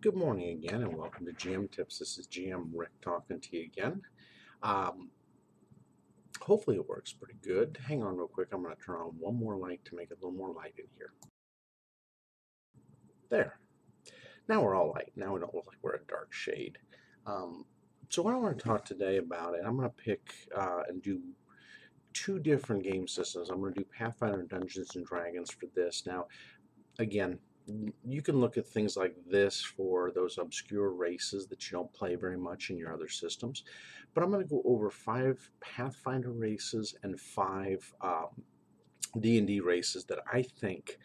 Good morning again, and welcome to GM Tips. This is GM Rick talking to you again. Um, Hopefully it works pretty good. Hang on real quick. I'm going to turn on one more light to make it a little more light in here. There. Now we're all light. Now we don't look like we're a dark shade. So what I want to talk today about, and I'm going to pick and do two different game systems. I'm going to do Pathfinder and Dungeons and Dragons for this. Now, again, you can look at things like this for those obscure races that you don't play very much in your other systems. But I'm going to go over 5 Pathfinder races and 5 D&D races that I think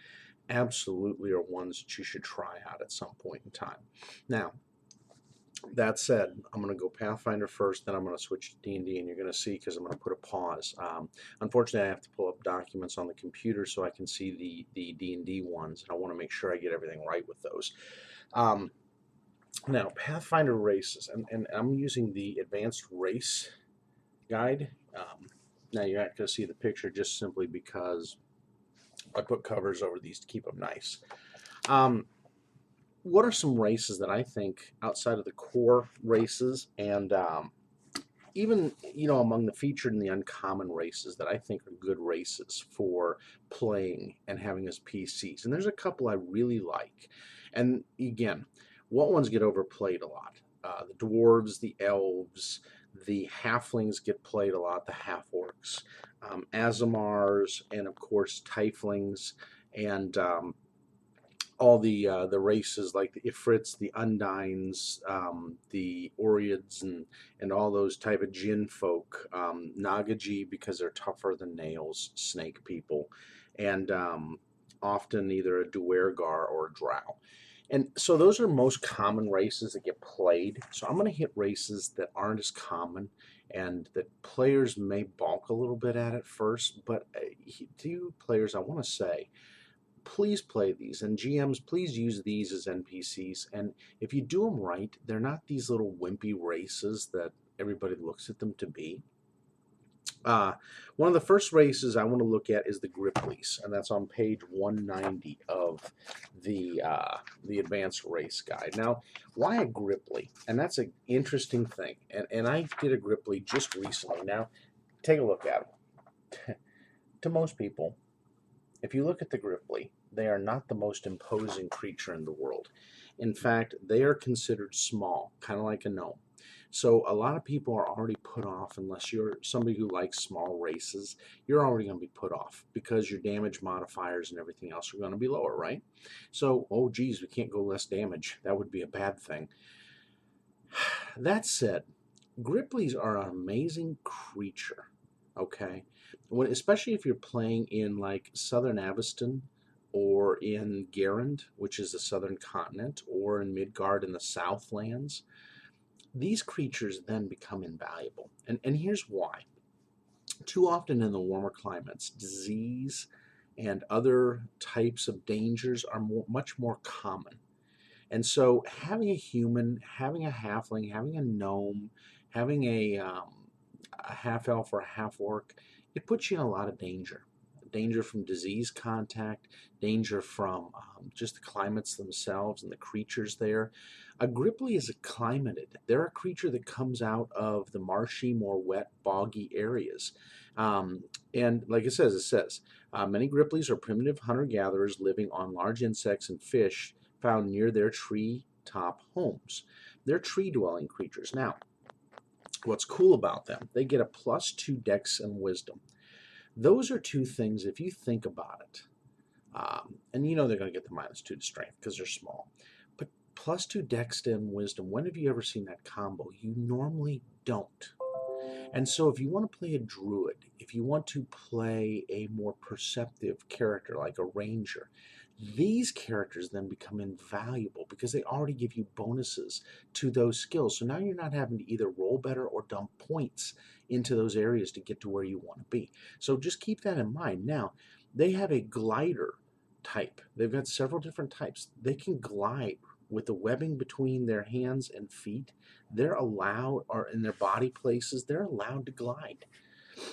absolutely are ones that you should try out at some point in time. Now, that said, I'm going to go Pathfinder first, then I'm going to switch to D&D, and you're going to see because I'm going to put a pause. Unfortunately, I have to pull up documents on the computer so I can see the D&D ones, and I want to make sure I get everything right with those. Now, Pathfinder races, and I'm using the Advanced Race Guide. Now, you're not going to see the picture just simply because I put covers over these to keep them nice. What are some races that I think, outside of the core races and even, among the featured and the uncommon races, that I think are good races for playing and having as PCs? And there's a couple I really like. And again, what ones get overplayed a lot? The dwarves, the elves, the halflings get played a lot, the half-orcs, Azamars, and of course Tieflings, and all the races like the Ifrits, the Undines, the Oreads, and all those type of Jinn folk, Nagaji because they're tougher than nails, snake people, and often either a Duergar or a Drow. And so those are most common races that get played. So I'm going to hit races that aren't as common and that players may balk a little bit at first. But to you players, I want to say, please play these. And GMs, please use these as NPCs. And if you do them right, they're not these little wimpy races that everybody looks at them to be. One of the first races I want to look at is the Grippleys, and that's on page 190 of the Advanced Race Guide. Now, why a Gripply? And that's an interesting thing. And I did a Gripply just recently. Now, take a look at them. To most people, if you look at the Gripply, they are not the most imposing creature in the world. In fact, they are considered small, kind of like a gnome. So a lot of people are already put off, unless you're somebody who likes small races, you're already going to be put off because your damage modifiers and everything else are going to be lower, right? So, oh geez, we can't go less damage. That would be a bad thing. That said, Grippleys are an amazing creature, okay? Especially if you're playing in like Southern Aveston or in Garand, which is the southern continent, or in Midgard in the Southlands. These creatures then become invaluable. And here's why. Too often in the warmer climates, disease and other types of dangers are much more common. And so having a human, having a halfling, having a gnome, having a half-elf or a half-orc, it puts you in a lot of danger. Danger from disease contact, danger from just the climates themselves and the creatures there. A Gripply is acclimated. They're a creature that comes out of the marshy, more wet, boggy areas. And like it says, many Grippleys are primitive hunter-gatherers living on large insects and fish found near their tree-top homes. They're tree-dwelling creatures. Now, what's cool about them, they get a +2 dex and wisdom. Those are two things, if you think about it, and you know they're going to get the -2 to strength because they're small, but +2 dex and wisdom, when have you ever seen that combo? You normally don't. And so if you want to play a druid, if you want to play a more perceptive character like a ranger, these characters then become invaluable because they already give you bonuses to those skills. So now you're not having to either roll better or dump points into those areas to get to where you want to be. So just keep that in mind. Now, they have a glider type. They've got several different types. They can glide with the webbing between their hands and feet. They're allowed, or in their body places, they're allowed to glide.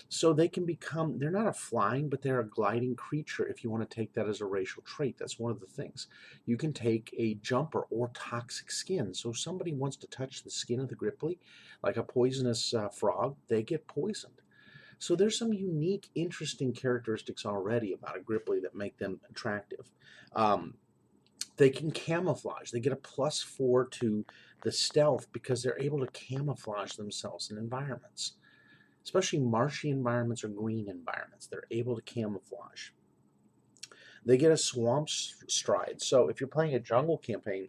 So they can become, they're not a flying, but they're a gliding creature if you want to take that as a racial trait. That's one of the things. You can take a jumper or toxic skin. So if somebody wants to touch the skin of the Gripply, like a poisonous frog, they get poisoned. So there's some unique, interesting characteristics already about a Gripply that make them attractive. Um, they can camouflage. They get a +4 to the stealth because they're able to camouflage themselves in environments, especially marshy environments or green environments. They're able to camouflage. They get a swamp stride. So if you're playing a jungle campaign,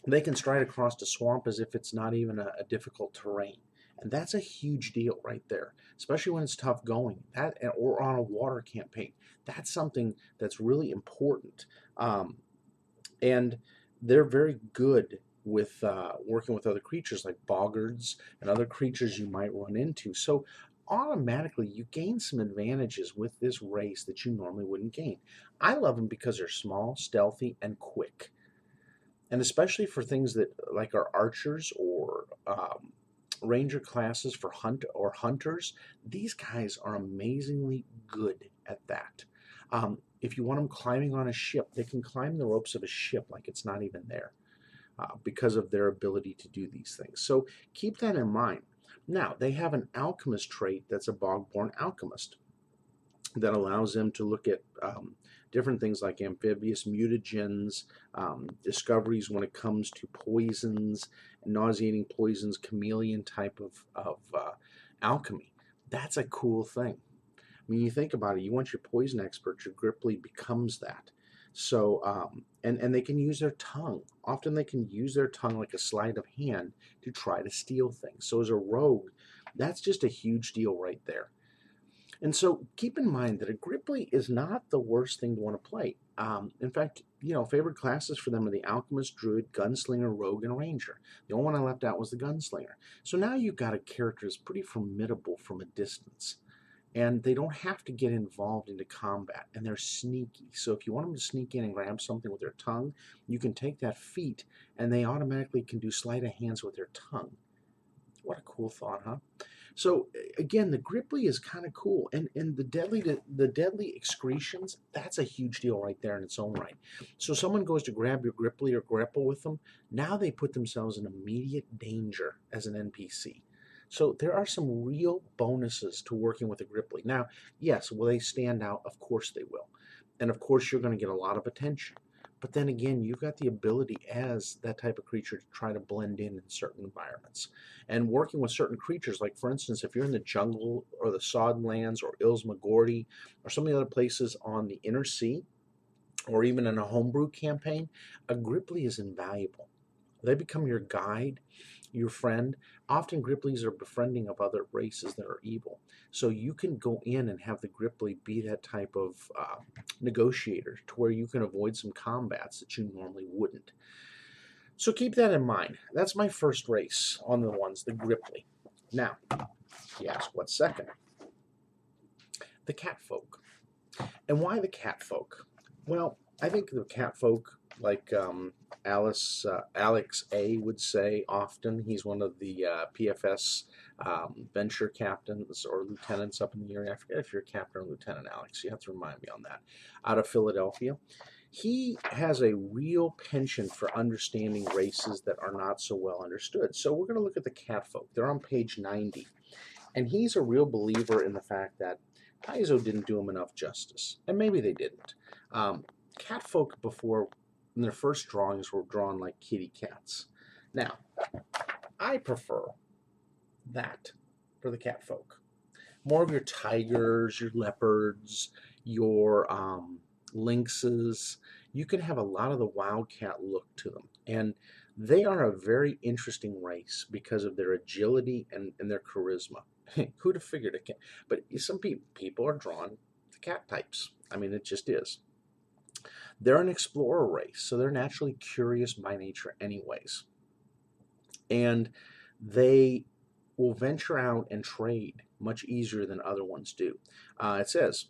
they can stride across the swamp as if it's not even a difficult terrain. And that's a huge deal right there, especially when it's tough going, that or on a water campaign. That's something that's really important. And they're very good with working with other creatures like boggards and other creatures you might run into. So automatically you gain some advantages with this race that you normally wouldn't gain. I love them because they're small, stealthy, and quick. And especially for things that like our archers or ranger classes for hunters, these guys are amazingly good at that. If you want them climbing on a ship, they can climb the ropes of a ship like it's not even there because of their ability to do these things. So keep that in mind. Now, they have an alchemist trait that's a bog-born alchemist that allows them to look at different things like amphibious mutagens, discoveries when it comes to poisons, nauseating poisons, chameleon type of alchemy. That's a cool thing. I mean, you think about it, you want your poison expert, your Gripply becomes that. So, and they can use their tongue. Often they can use their tongue like a sleight of hand to try to steal things. So as a rogue, that's just a huge deal right there. And so keep in mind that a Gripply is not the worst thing to want to play. In fact, favorite classes for them are the Alchemist, Druid, Gunslinger, Rogue, and Ranger. The only one I left out was the Gunslinger. So now you've got a character that's pretty formidable from a distance. And they don't have to get involved into combat, and they're sneaky. So if you want them to sneak in and grab something with their tongue, you can take that feat, and they automatically can do sleight of hands with their tongue. What a cool thought, huh? So again, the Gripply is kind of cool, and the deadly excretions, that's a huge deal right there in its own right. So someone goes to grab your Gripply or grapple with them, now they put themselves in immediate danger as an NPC. So there are some real bonuses to working with a Gripply. Now, yes, will they stand out? Of course they will. And of course you're going to get a lot of attention. But then again, you've got the ability as that type of creature to try to blend in certain environments. And working with certain creatures, like for instance, if you're in the jungle or the Sodden Lands or Ilsmagordi or some of the other places on the inner sea, or even in a homebrew campaign, a Gripply is invaluable. They become your guide, your friend. Often Gripplies are befriending of other races that are evil. So you can go in and have the Gripply be that type of negotiator to where you can avoid some combats that you normally wouldn't. So keep that in mind. That's my first race on the ones, the Gripply. Now, you ask what's second? The Catfolk. And why the Catfolk? Well, I think the Catfolk, like Alex A would say often, he's one of the PFS venture captains or lieutenants up in the area. I forget if you're a captain or lieutenant, Alex. You have to remind me on that. Out of Philadelphia. He has a real penchant for understanding races that are not so well understood. So we're going to look at the Catfolk. They're on page 90. And he's a real believer in the fact that Paizo didn't do him enough justice. And maybe they didn't. Catfolk before, in their first drawings, were drawn like kitty cats. Now, I prefer that for the Catfolk. More of your tigers, your leopards, your lynxes. You can have a lot of the wildcat look to them. And they are a very interesting race because of their agility and their charisma. Who'd have figured it? But some people are drawn to cat types. I mean, it just is. They're an explorer race, so they're naturally curious by nature anyways. And they will venture out and trade much easier than other ones do. It says,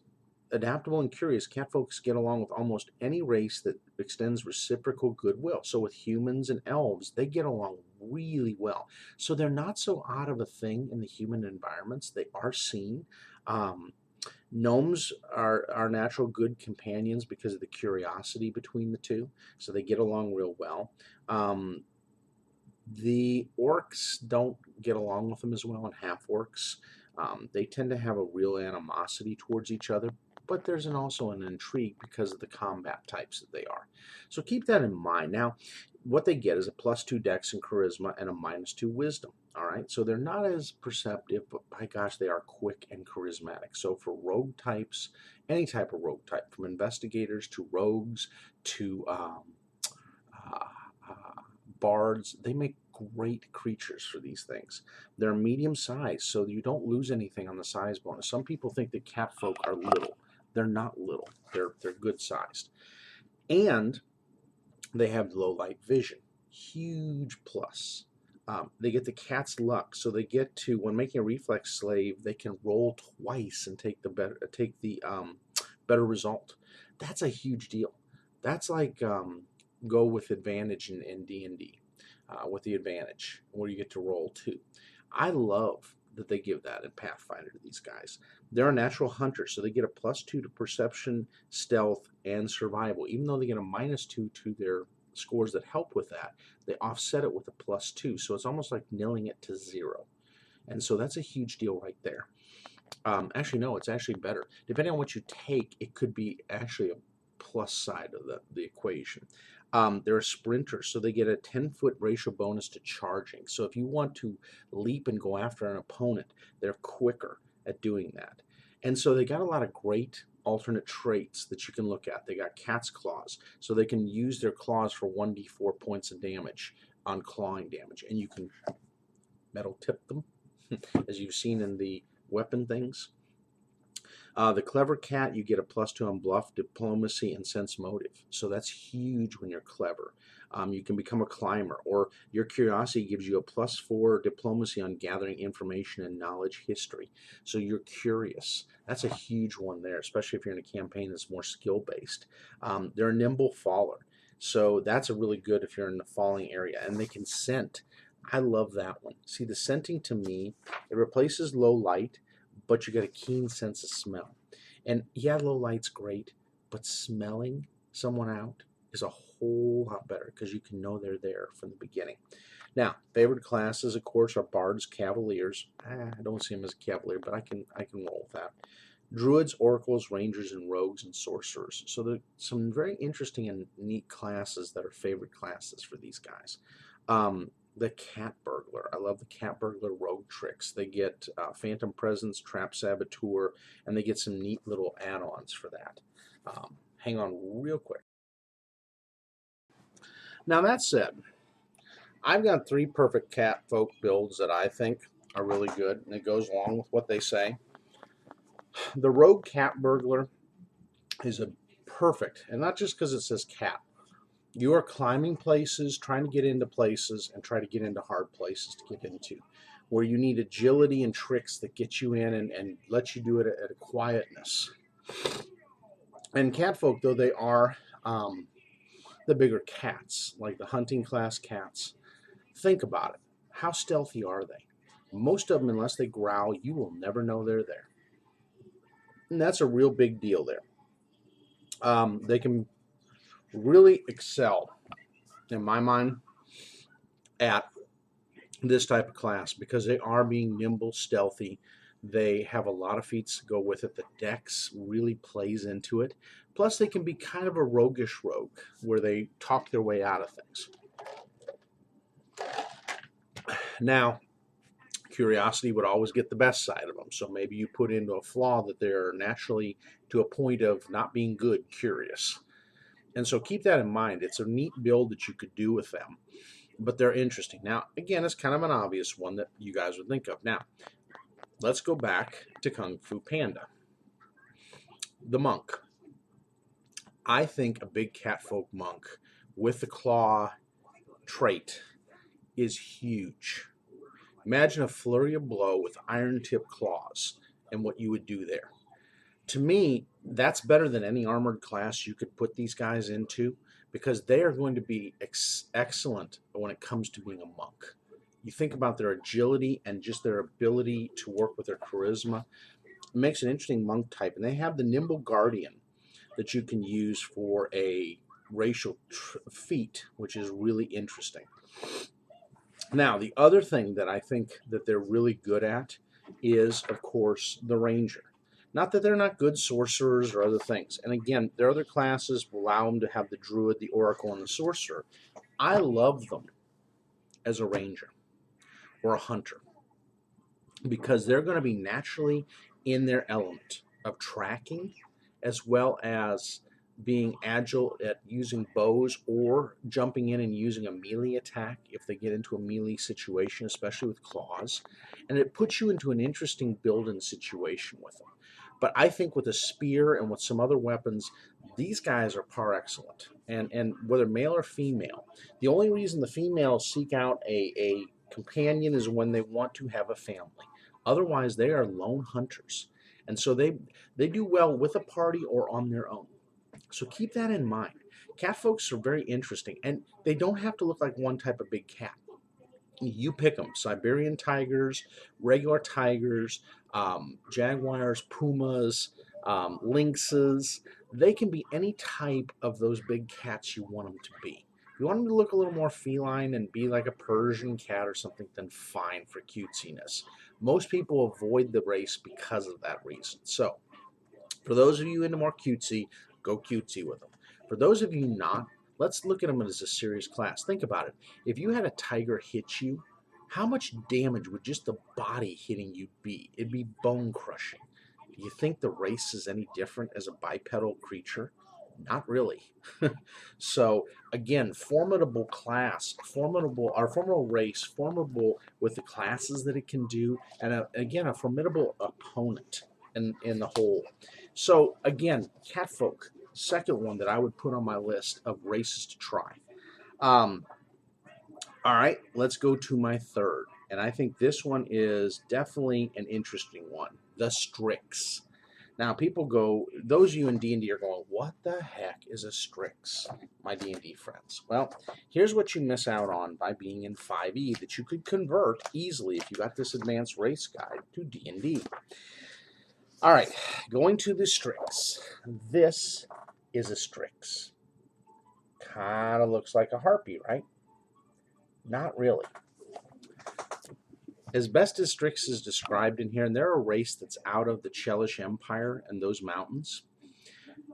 adaptable and curious, catfolks get along with almost any race that extends reciprocal goodwill. So with humans and elves, they get along really well. So they're not so out of a thing in the human environments. They are seen. Um, Gnomes are natural good companions because of the curiosity between the two, so they get along real well. Um, the orcs don't get along with them as well, and half orcs. They tend to have a real animosity towards each other, but there's also an intrigue because of the combat types that they are. So keep that in mind. Now, what they get is a +2 dex and charisma and a -2 wisdom. All right, so they're not as perceptive, but by gosh, they are quick and charismatic. So for rogue types, any type of rogue type, from investigators to rogues to uh, uh, bards, they make great creatures for these things. They're medium sized, so you don't lose anything on the size bonus. Some people think that cat folk are little. They're not little. They're good sized, and they have low light vision. Huge plus. They get the cat's luck, so they get to, when making a reflex save, they can roll twice and take the better result. That's a huge deal. That's like go with advantage in D&D with the advantage, where you get to roll 2. I love that they give that in Pathfinder to these guys. They're a natural hunter, so they get a +2 to perception, stealth, and survival. Even though they get a -2 to their scores that help with that, they offset it with a +2, so it's almost like nailing it to 0. And so that's a huge deal right there. Actually, no, it's actually better. Depending on what you take, it could be actually a plus side of the equation. They're a sprinter, so they get a 10-foot ratio bonus to charging. So if you want to leap and go after an opponent, they're quicker at doing that. And so they got a lot of great alternate traits that you can look at. They got cat's claws, so they can use their claws for 1d4 points of damage on clawing damage. And you can metal tip them, as you've seen in the weapon things. The clever cat, you get a +2 on bluff, diplomacy, and sense motive. So that's huge when you're clever. You can become a climber, or your curiosity gives you a +4 diplomacy on gathering information and knowledge history. So you're curious. That's a huge one there, especially if you're in a campaign that's more skill-based. They're a nimble faller. So that's a really good if you're in the falling area. And they can scent. I love that one. See, the scenting to me, it replaces low light, but you get a keen sense of smell. And yeah, low light's great, but smelling someone out is a whole lot better because you can know they're there from the beginning. Now, favorite classes, of course, are bards, cavaliers. I don't see them as a cavalier, but I can roll with that. Druids, oracles, rangers, and rogues and sorcerers. So there's some very interesting and neat classes that are favorite classes for these guys. The cat burglar. I love the cat burglar rogue tricks. They get phantom presence, trap saboteur, and they get some neat little add-ons for that. Hang on real quick. Now that said, I've got 3 perfect cat folk builds that I think are really good, and it goes along with what they say. The rogue cat burglar is a perfect, and not just because it says cat. You are climbing places, trying to get into places, and try to get into hard places to get into, where you need agility and tricks that get you in and let you do it at a quietness. And catfolk, though they are the bigger cats, like the hunting class cats, think about it. How stealthy are they? Most of them, unless they growl, you will never know they're there. And that's a real big deal there. They can really excel, in my mind, at this type of class because they are being nimble, stealthy. They have a lot of feats to go with it. The dex really plays into it. Plus, they can be kind of a roguish rogue where they talk their way out of things. Now, curiosity would always get the best side of them. So maybe you put into a flaw that they're naturally, to a point of not being good, curious. And so keep that in mind. It's a neat build that you could do with them, but they're interesting. Now, again, it's kind of an obvious one that you guys would think of. Now, let's go back to Kung Fu Panda. The monk. I think a big catfolk monk with the claw trait is huge. Imagine a flurry of blow with iron-tipped claws and what you would do there. To me, that's better than any armored class you could put these guys into because they are going to be excellent when it comes to being a monk. You think about their agility and just their ability to work with their charisma. It makes an interesting monk type. And they have the Nimble Guardian that you can use for a racial feat, which is really interesting. Now, the other thing that I think that they're really good at is, of course, the Ranger. Not that they're not good sorcerers or other things. And again, their other classes allow them to have the Druid, the Oracle, and the Sorcerer. I love them as a Ranger or a Hunter because they're going to be naturally in their element of tracking as well as being agile at using bows or jumping in and using a melee attack if they get into a melee situation, especially with claws. And it puts you into an interesting build-in situation with them. But I think with a spear and with some other weapons, these guys are par excellent. And whether male or female, the only reason the females seek out a companion is when they want to have a family. Otherwise, they are lone hunters. And so they do well with a party or on their own. So keep that in mind. Cat folks are very interesting, and they don't have to look like one type of big cat. You pick them: Siberian tigers, regular tigers, jaguars, pumas, lynxes. They can be any type of those big cats you want them to be. If you want them to look a little more feline and be like a Persian cat or something, then fine for cutesiness. Most people avoid the race because of that reason. So, for those of you into more cutesy, go cutesy with them. For those of you not, let's look at them as a serious class. Think about it. If you had a tiger hit you, how much damage would just the body hitting you be? It'd be bone crushing. Do you think the race is any different as a bipedal creature? Not really. So again, formidable class, formidable race, formidable with the classes that it can do, and again, a formidable opponent in the whole. So again, catfolk, second one that I would put on my list of races to try. All right, let's go to my third, and I think this one is definitely an interesting one: the Strix. Now, people go, those of you in D&D are going, what the heck is a Strix, my D&D friends? Well, here's what you miss out on by being in 5e that you could convert easily if you got this advanced race guide to D&D. All right, going to the Strix. This is a Strix. Kind of looks like a harpy, right? Not really. As best as Strix is described in here, and they're a race that's out of the Chelish Empire and those mountains.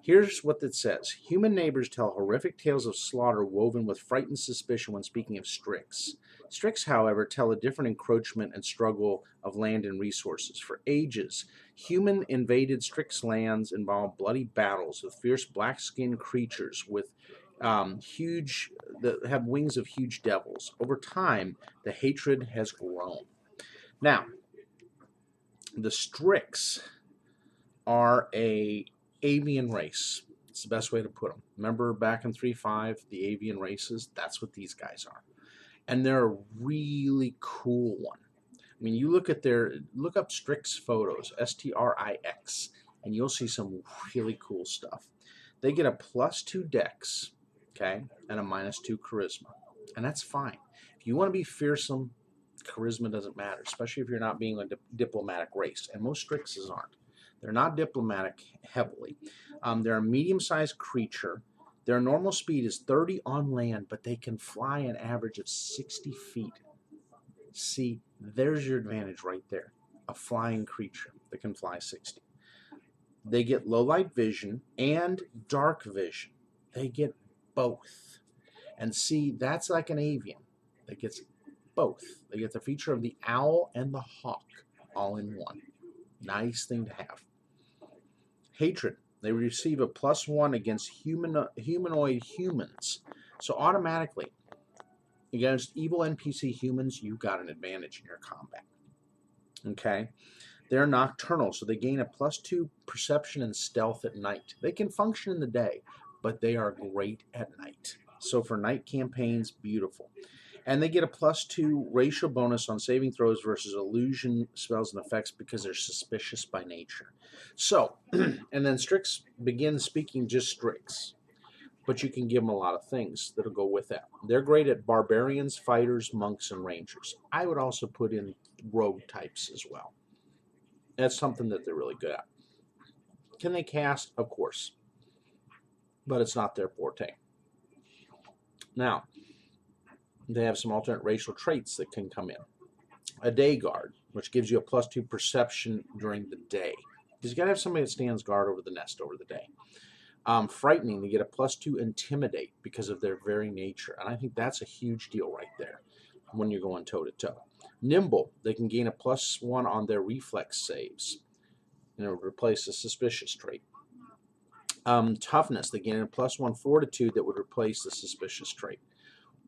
Here's what it says. Human neighbors tell horrific tales of slaughter woven with frightened suspicion when speaking of Strix. Strix, however, tell a different encroachment and struggle of land and resources. For ages, human-invaded Strix lands involved bloody battles with fierce black-skinned creatures with that have wings of huge devils. Over time, the hatred has grown. Now, the Strix are a avian race. It's the best way to put them. Remember back in 3.5, the avian races? That's what these guys are. And they're a really cool one. I mean, you look up Strix photos, Strix, and you'll see some really cool stuff. They get a +2 dex, okay, and a -2 charisma. And that's fine. If you want to be fearsome, charisma doesn't matter, especially if you're not being a diplomatic race. And most Strixes aren't. They're not diplomatic heavily. They're a medium-sized creature. Their normal speed is 30 on land, but they can fly an average of 60 feet. See, there's your advantage right there. A flying creature that can fly 60. They get low light vision and dark vision. They get both. And see, that's like an avian that gets both. They get the feature of the owl and the hawk all in one. Nice thing to have. Hatred. They receive a +1 against humanoid humans. So automatically, against evil NPC humans, you've got an advantage in your combat. Okay? They're nocturnal, so they gain a +2 perception and stealth at night. They can function in the day, but they are great at night. So for night campaigns, beautiful. And they get a +2 racial bonus on saving throws versus illusion spells and effects because they're suspicious by nature. So, and then Strix begins speaking just Strix. but you can give them a lot of things that'll go with that. They're great at barbarians, fighters, monks, and rangers. I would also put in rogue types as well. That's something that they're really good at. Can they cast? Of course, but it's not their forte. Now, they have some alternate racial traits that can come in. A day guard, which gives you a +2 perception during the day. Because you got to have somebody that stands guard over the nest over the day. Frightening, they get a +2 intimidate because of their very nature. And I think that's a huge deal right there when you're going toe-to-toe. Nimble, they can gain a +1 on their reflex saves. And it would replace the suspicious trait. Toughness, they gain a +1 fortitude that would replace the suspicious trait.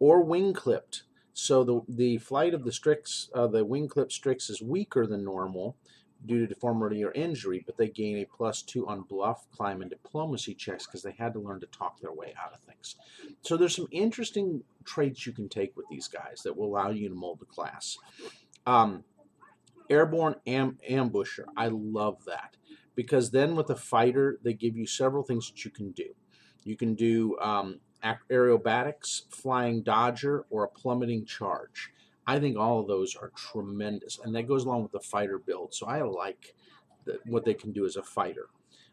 Or wing-clipped. So the flight of the Strix, the wing-clipped Strix is weaker than normal due to deformity or injury, but they gain a +2 on bluff, climb, and diplomacy checks because they had to learn to talk their way out of things. So there's some interesting traits you can take with these guys that will allow you to mold the class. Airborne ambusher, I love that, because then with a fighter, they give you several things that you can do. You can do aerobatics, flying dodger, or a plummeting charge. I think all of those are tremendous, and that goes along with the fighter build. So I like what they can do as a fighter.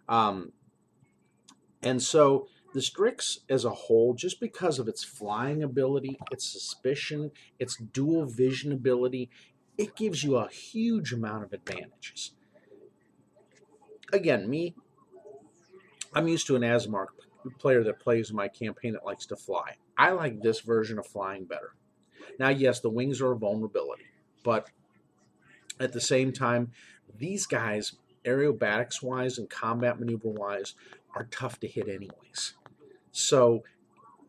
And so the Strix as a whole, just because of its flying ability, its suspicion, its dual vision ability, it gives you a huge amount of advantages. Again, I'm used to an Asmark player that plays in my campaign that likes to fly. I like this version of flying better. Now, yes, the wings are a vulnerability, but at the same time, these guys, aerobatics-wise and combat maneuver-wise, are tough to hit anyways. So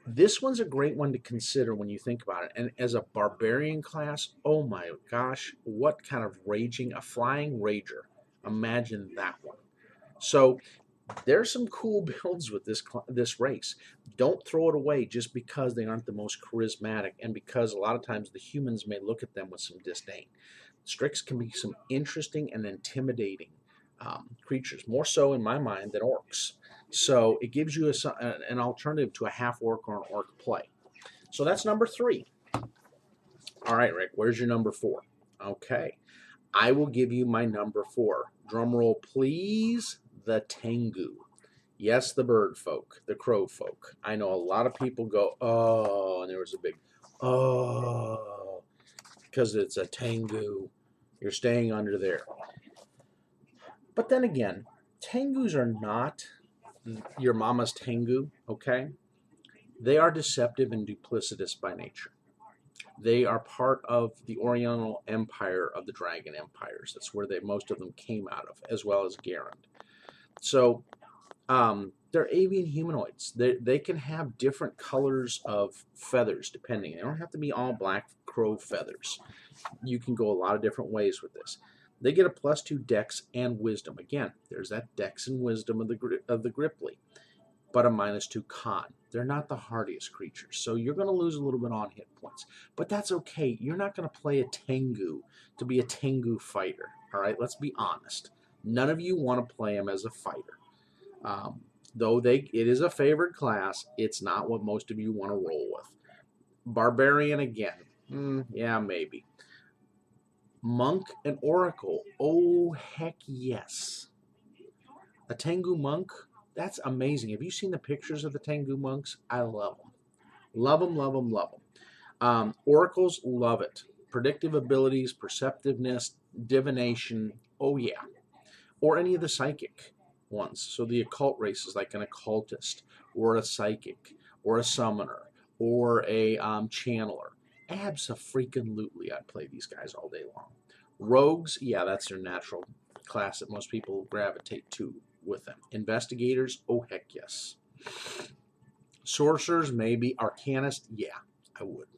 this one's a great one to consider when you think about it. And as a barbarian class, oh my gosh, what kind of raging, a flying rager. Imagine that one. So there's some cool builds with this race. Don't throw it away just because they aren't the most charismatic and because a lot of times the humans may look at them with some disdain. Strix can be some interesting and intimidating creatures, more so in my mind than orcs. So it gives you an alternative to a half-orc or an orc play. So that's number 3. All right, Rick, where's your number 4? Okay, I will give you my number 4. Drum roll, please. The Tengu. Yes, the bird folk, the crow folk. I know a lot of people go, oh, and there was a big, oh, because it's a Tengu. You're staying under there. But then again, Tengus are not your mama's Tengu, okay? They are deceptive and duplicitous by nature. They are part of the Oriental Empire of the Dragon Empires. That's where most of them came out of, as well as Garand. So they're avian humanoids. They can have different colors of feathers depending. They don't have to be all black crow feathers. You can go a lot of different ways with this. They get a +2 dex and wisdom. Again, there's that dex and wisdom of the Gripply, but a -2 con. They're not the hardiest creatures, so you're going to lose a little bit on hit points. But that's okay. You're not going to play a Tengu to be a Tengu fighter. All right, let's be honest. None of you want to play him as a fighter. Though it is a favored class, it's not what most of you want to roll with. Barbarian again. Yeah, maybe. Monk and Oracle. Oh, heck yes. A Tengu monk, that's amazing. Have you seen the pictures of the Tengu monks? I love them. Love them, love them, love them. Oracles, love it. Predictive abilities, perceptiveness, divination. Oh, yeah. Or any of the psychic ones. So the occult races, like an occultist, or a psychic, or a summoner, or a channeler. Abso-freaking-lutely, I'd play these guys all day long. Rogues, yeah, that's their natural class that most people gravitate to with them. Investigators, oh heck yes. Sorcerers, maybe. Arcanist, yeah, I would.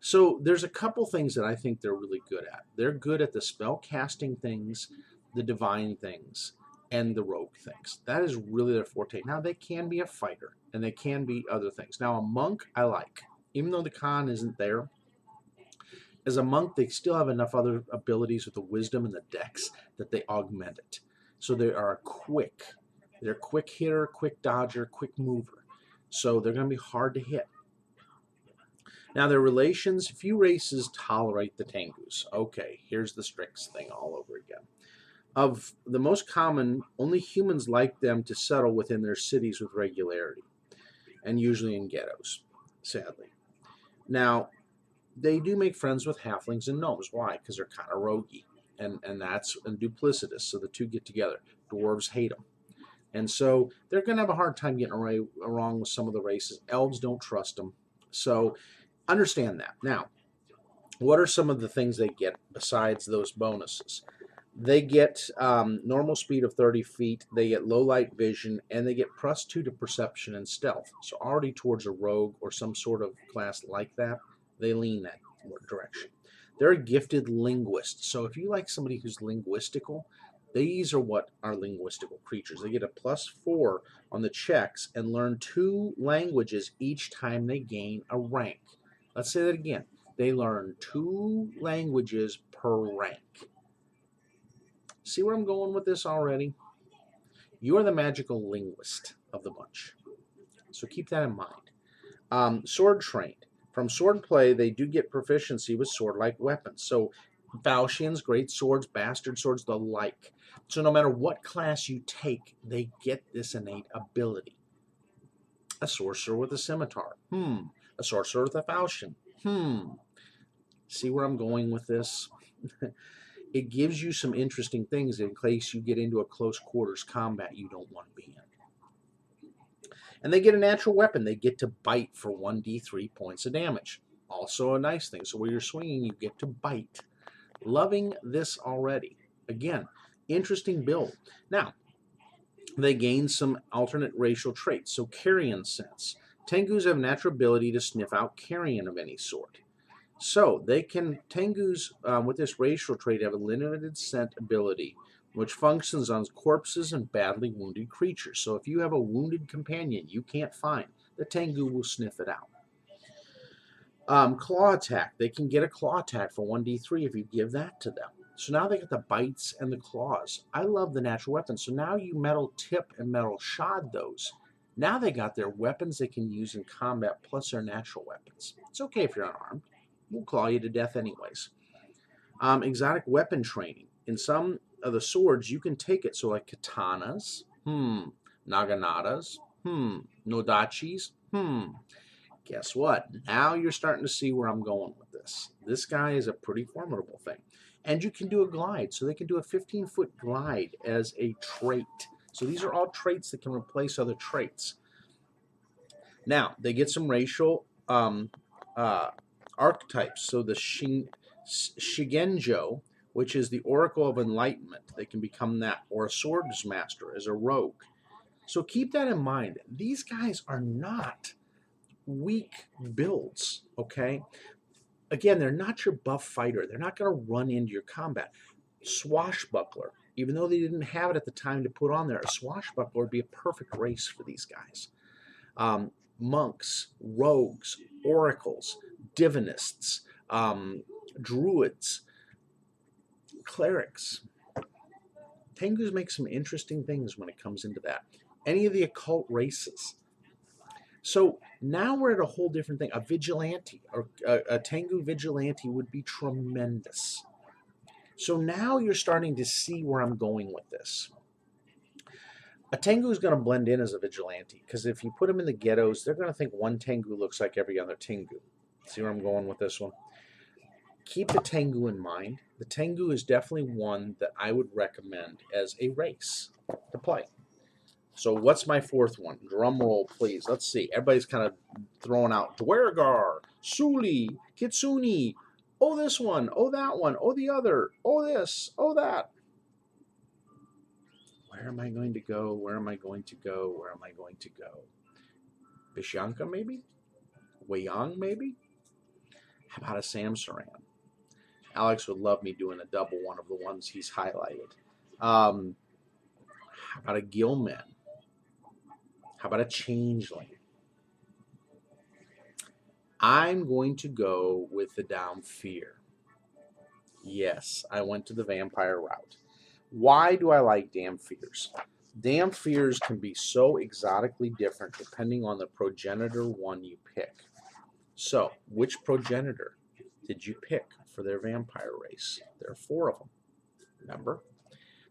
So there's a couple things that I think they're really good at. They're good at the spell casting things, the divine things, and the rogue things. That is really their forte. Now, they can be a fighter, and they can be other things. Now, a monk, I like. Even though the con isn't there, as a monk, they still have enough other abilities with the wisdom and the dex that they augment it. So they are quick. They're a quick hitter, quick dodger, quick mover. So they're going to be hard to hit. Now, their relations, few races tolerate the Tengus. Okay, here's the Strix thing all over again. Of the most common, only humans like them to settle within their cities with regularity, and usually in ghettos, sadly. Now, they do make friends with halflings and gnomes. Why? Because they're kind of roguey, and duplicitous, so the two get together. Dwarves hate them. And so they're going to have a hard time getting along with some of the races. Elves don't trust them. So understand that. Now, what are some of the things they get besides those bonuses? They get normal speed of 30 feet, they get low light vision, and they get +2 to perception and stealth. So already towards a rogue or some sort of class like that, they lean that direction. They're a gifted linguist. So if you like somebody who's linguistical, these are what are linguistical creatures. They get a +4 on the checks and learn 2 languages each time they gain a rank. Let's say that again. They learn 2 languages per rank. See where I'm going with this already? You are the magical linguist of the bunch. So keep that in mind. Sword trained. From sword play, they do get proficiency with sword-like weapons. So falchions, great swords, bastard swords, the like. So no matter what class you take, they get this innate ability. A sorcerer with a scimitar. A sorcerer with a falchion. See where I'm going with this? It gives you some interesting things in case you get into a close quarters combat you don't want to be in. And they get a natural weapon. They get to bite for 1d3 points of damage. Also a nice thing. So where you're swinging, you get to bite. Loving this already. Again, interesting build. Now, they gain some alternate racial traits. So carrion sense. Tengus have natural ability to sniff out carrion of any sort. So they can, Tengus with this racial trait have a limited scent ability, which functions on corpses and badly wounded creatures. So if you have a wounded companion you can't find, the Tengu will sniff it out. Claw attack. They can get a claw attack for 1d3 if you give that to them. So now they get the bites and the claws. I love the natural weapons. So now you metal tip and metal shod those. Now they got their weapons they can use in combat plus their natural weapons. It's okay if you're unarmed. We'll claw you to death anyways. Exotic weapon training. In some of the swords, you can take it. So like katanas, naganatas, nodachis, Guess what? Now you're starting to see where I'm going with this. This guy is a pretty formidable thing. And you can do a glide. So they can do a 15-foot glide as a trait. So these are all traits that can replace other traits. Now, they get some racial archetypes. So the Shigenjo, which is the Oracle of Enlightenment, they can become that, or a swords master as a rogue. So keep that in mind. These guys are not weak builds, okay? Again, they're not your buff fighter. They're not going to run into your combat. Swashbuckler, even though they didn't have it at the time to put on there, a swashbuckler would be a perfect race for these guys. Monks, rogues, oracles, divinists, druids, clerics. Tengus make some interesting things when it comes into that. Any of the occult races. So now we're at a whole different thing. A vigilante, or a Tengu vigilante would be tremendous. So now you're starting to see where I'm going with this. A Tengu is going to blend in as a vigilante, because if you put them in the ghettos, they're going to think one Tengu looks like every other Tengu. See where I'm going with this one? Keep the Tengu in mind. The Tengu is definitely one that I would recommend as a race to play. So what's my fourth one? Drum roll, please. Let's see. Everybody's kind of throwing out Dwergar, Suli, Kitsune. Oh, this one. Oh, that one. Oh, the other. Oh, this. Oh, that. Where am I going to go? Where am I going to go? Where am I going to go? Bishanka, maybe? Wayang, maybe? How about a Samsaran? Alex would love me doing a double one of the ones he's highlighted. How about a Gilman? How about a Changeling? I'm going to go with the Downfear. Yes, I went to the vampire route. Why do I like Downfears? Damn fears can be so exotically different depending on the progenitor one you pick. So, which progenitor did you pick for their vampire race? There are 4 of them, remember?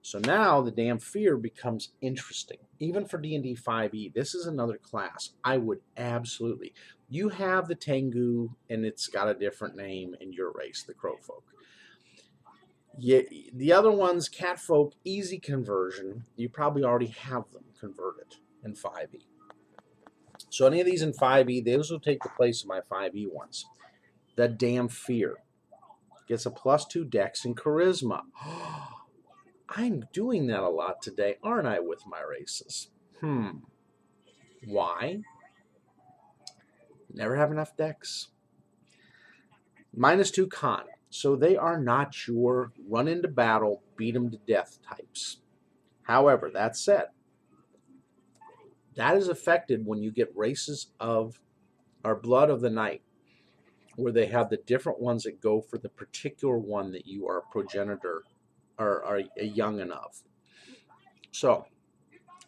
So now the damn fear becomes interesting. Even for DnD5e, this is another class I would absolutely. You have the Tengu, and it's got a different name in your race, the Crowfolk. Yeah, the other ones, Catfolk, easy conversion. You probably already have them converted in 5e. So any of these in 5e, those will take the place of my 5e ones. The damn fear gets a +2 dex and charisma. I'm doing that a lot today, aren't I, with my races? Why? Never have enough dex. -2 con. So they are not your run into battle, beat them to death types. However, that said, that is affected when you get races of our Blood of the Night, where they have the different ones that go for the particular one that you are a progenitor or are a youngin' of. So,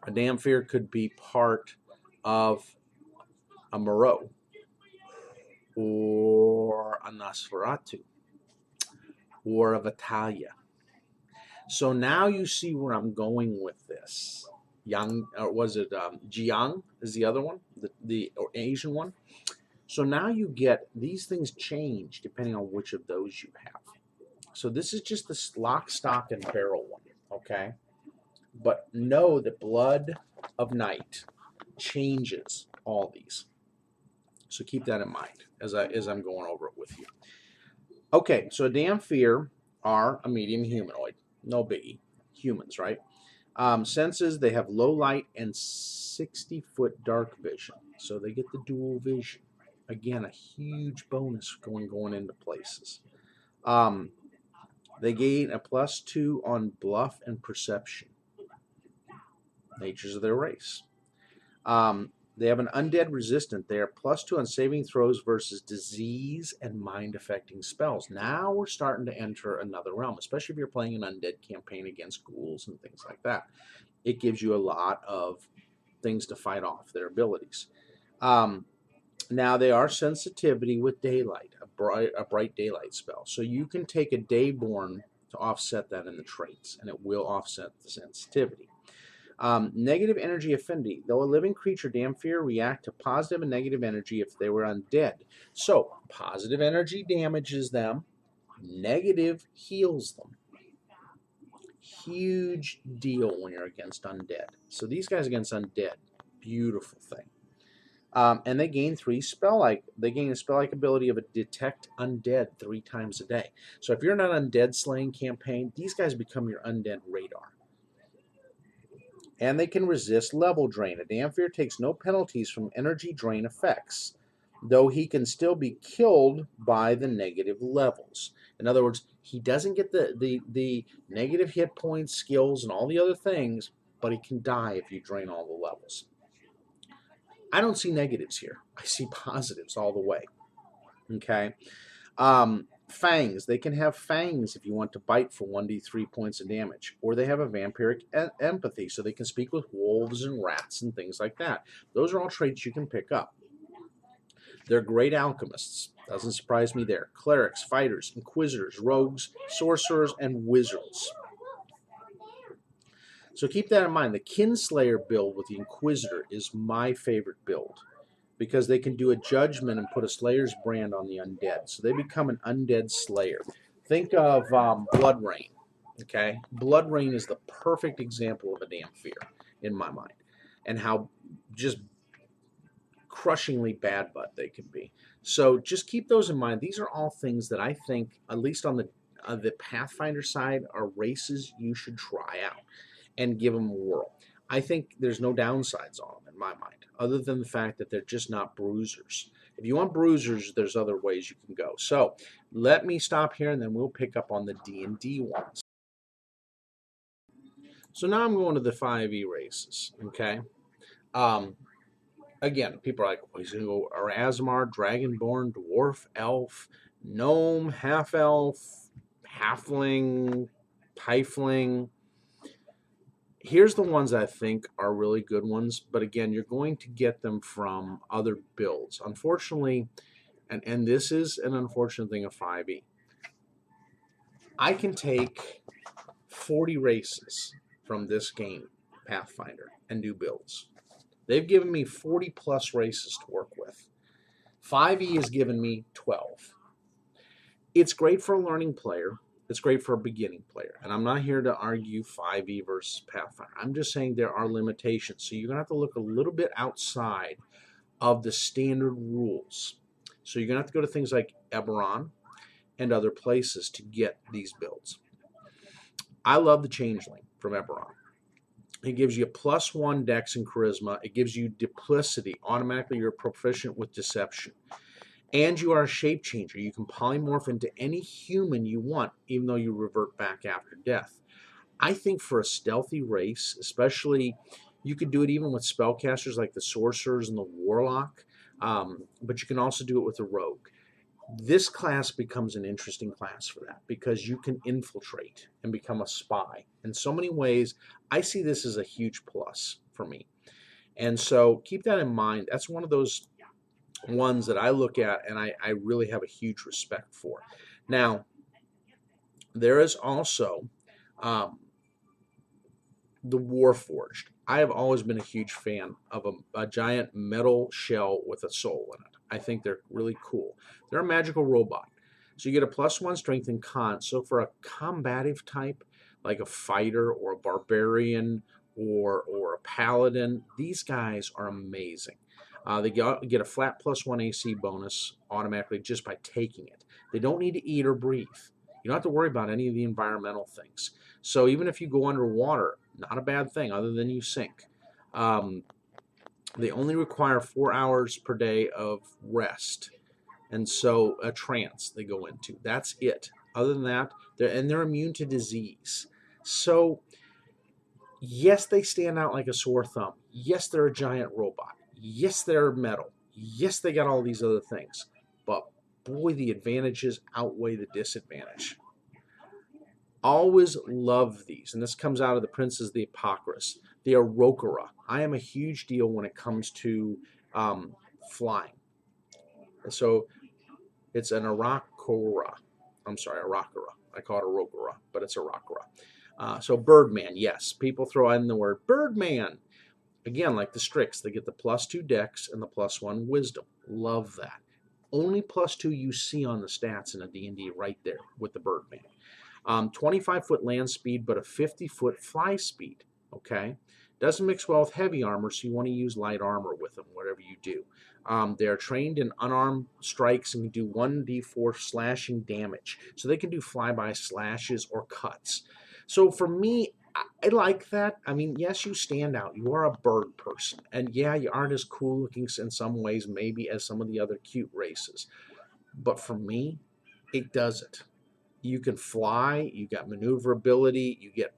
a damn fear could be part of a Moreau or a Nosferatu or a Vitalia. So now you see where I'm going with this. Yang, or was it Jiang is the other one, the Asian one. So now you get these things change depending on which of those you have. So this is just the lock, stock, and barrel one, okay? But know that Blood of Night changes all these. So keep that in mind as I'm going over it with you. Okay, so a damn fear are a medium humanoid. No biggie. Humans, right? Senses, they have low light and 60-foot dark vision. So they get the dual vision. Again, a huge bonus going into places. They gain a +2 on bluff and perception. Natures of their race. They have an undead resistant. They are +2 on saving throws versus disease and mind-affecting spells. Now we're starting to enter another realm, especially if you're playing an undead campaign against ghouls and things like that. It gives you a lot of things to fight off their abilities. Now they are sensitivity with daylight, a bright daylight spell. So you can take a Dayborn to offset that in the traits, and it will offset the sensitivity. Negative energy affinity. Though a living creature, damn fear, react to positive and negative energy if they were undead. So positive energy damages them, negative heals them. Huge deal when you're against undead. So these guys against undead, beautiful thing. And they gain a spell-like ability of a detect undead 3 times a day. So if you're in an undead slaying campaign, these guys become your undead radar. And they can resist level drain. A damn fear takes no penalties from energy drain effects, though he can still be killed by the negative levels. In other words, he doesn't get the negative hit points, skills, and all the other things, but he can die if you drain all the levels. I don't see negatives here. I see positives all the way. Okay? Fangs. They can have fangs if you want to bite for 1d3 points of damage. Or they have a vampiric empathy, so they can speak with wolves and rats and things like that. Those are all traits you can pick up. They're great alchemists. Doesn't surprise me there. Clerics, fighters, inquisitors, rogues, sorcerers, and wizards. So keep that in mind. The Kinslayer build with the Inquisitor is my favorite build, because they can do a judgment and put a Slayer's brand on the undead. So they become an undead slayer. Think of Blood Rain. Okay? Blood Rain is the perfect example of a damn fear, in my mind, and how just crushingly bad butt they can be. So just keep those in mind. These are all things that I think, at least on the Pathfinder side, are races you should try out and give them a whirl. I think there's no downsides on them in my mind, other than the fact that they're just not bruisers. If you want bruisers, there's other ways you can go. So let me stop here, and then we'll pick up on the D&D ones. So now I'm going to the 5e races, okay? Again, people are like, well, he's going to go Erasmar, Dragonborn, Dwarf, Elf, Gnome, Half-Elf, Halfling, Tiefling. Here's the ones I think are really good ones, but again, you're going to get them from other builds. Unfortunately, and this is an unfortunate thing of 5e, I can take 40 races from this game, Pathfinder, and do builds. They've given me 40 plus races to work with. 5e has given me 12. It's great for a learning player. It's great for a beginning player. And I'm not here to argue 5e versus Pathfinder. I'm just saying there are limitations. So you're going to have to look a little bit outside of the standard rules. So you're going to have to go to things like Eberron and other places to get these builds. I love the Changeling from Eberron. It gives you a +1 dex and charisma. It gives you duplicity. Automatically you're proficient with deception. And you are a shape changer. You can polymorph into any human you want, even though you revert back after death. I think for a stealthy race, especially, you could do it even with spellcasters like the sorcerers and the warlock, but you can also do it with the rogue. This class becomes an interesting class for that because you can infiltrate and become a spy. In so many ways, I see this as a huge plus for me. And so keep that in mind. That's one of those ones that I look at and I really have a huge respect for. Now, there is also the Warforged. I have always been a huge fan of a giant metal shell with a soul in it. I think they're really cool. They're a magical robot. So you get a +1 strength and con. So for a combative type, like a fighter or a barbarian or a paladin, these guys are amazing. They get a flat +1 AC bonus automatically just by taking it. They don't need to eat or breathe. You don't have to worry about any of the environmental things. So even if you go underwater, not a bad thing other than you sink. They only require 4 hours per day of rest. And so a trance they go into. That's it. Other than that, they're immune to disease. So yes, they stand out like a sore thumb. Yes, they're a giant robot. Yes, they're metal. Yes, they got all these other things. But boy, the advantages outweigh the disadvantage. Always love these. And this comes out of the Princes of the Apocryphs. The Arokara. I am a huge deal when it comes to flying. And so it's an Arokara. I'm sorry, Arokara. I call it Arokara, but it's Arokara. So Birdman, yes. People throw in the word Birdman. Again, like the Strix, they get the +2 dex and the +1 wisdom. Love that. Only +2 you see on the stats in a D&D right there with the Birdman. 25-foot land speed, but a 50-foot fly speed. Okay, doesn't mix well with heavy armor, so you want to use light armor with them, whatever you do. They are trained in unarmed strikes and can do 1d4 slashing damage, so they can do flyby slashes or cuts. So for me, I like that. I mean, yes, you stand out. You are a bird person, and yeah, you aren't as cool looking in some ways, maybe as some of the other cute races. But for me, it does it. You can fly, you got maneuverability, you get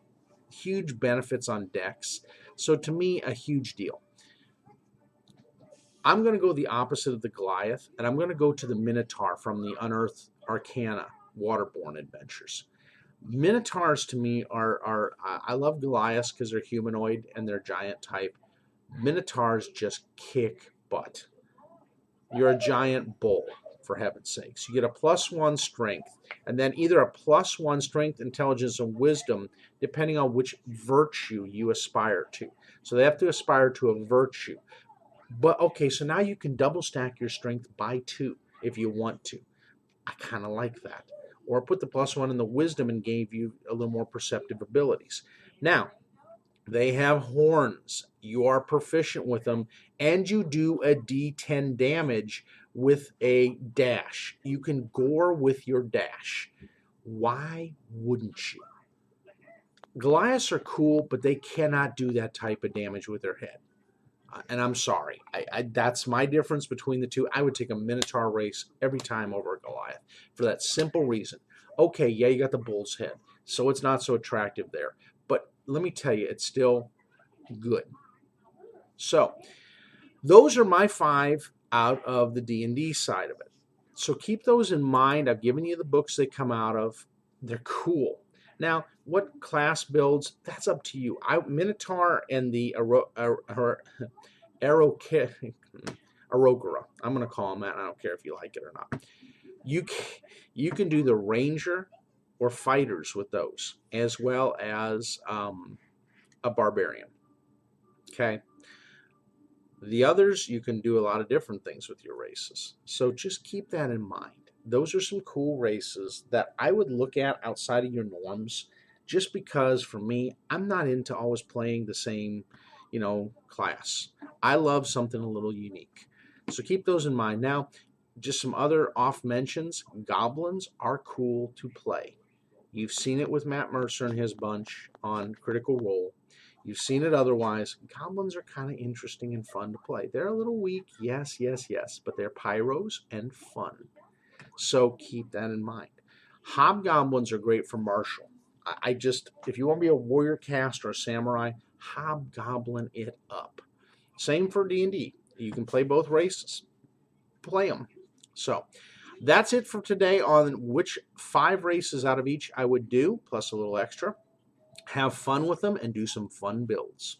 huge benefits on decks. So to me, a huge deal. I'm going to go the opposite of the Goliath, and I'm going to go to the Minotaur from the Unearthed Arcana Waterborne Adventures. Minotaurs to me are I love Goliaths because they're humanoid and they're giant type. Minotaurs just kick butt. You're a giant bull, for heaven's sakes. You get a +1 strength, and then either a +1 strength, intelligence, and wisdom, depending on which virtue you aspire to. So they have to aspire to a virtue. But okay, so now you can double stack your strength by 2 if you want to. I kind of like that. Or put the +1 in the wisdom and gave you a little more perceptive abilities. Now, they have horns. You are proficient with them, and you do a d10 damage with a dash. You can gore with your dash. Why wouldn't you? Goliaths are cool, but they cannot do that type of damage with their head. And I'm sorry. That's my difference between the two. I would take a Minotaur race every time over a Goliath for that simple reason. Okay, yeah, you got the bull's head, so it's not so attractive there. But let me tell you, it's still good. So those are my 5 out of the D&D side of it. So keep those in mind. I've given you the books they come out of. They're cool. Now, what class builds, that's up to you. Minotaur and the Arogara. I'm going to call them that. I don't care if you like it or not. You can do the ranger or fighters with those, as well as a barbarian. Okay. The others, you can do a lot of different things with your races. So just keep that in mind. Those are some cool races that I would look at outside of your norms, just because for me, I'm not into always playing the same, class. I love something a little unique. So keep those in mind. Now, just some other off mentions. Goblins are cool to play. You've seen it with Matt Mercer and his bunch on Critical Role. You've seen it otherwise. Goblins are kind of interesting and fun to play. They're a little weak, yes, yes, yes, but they're pyros and fun. So keep that in mind. Hobgoblins are great for martial. If you want to be a warrior cast or a samurai, hobgoblin it up. Same for D&D. You can play both races. Play them. So that's it for today on which 5 races out of each I would do, plus a little extra. Have fun with them and do some fun builds.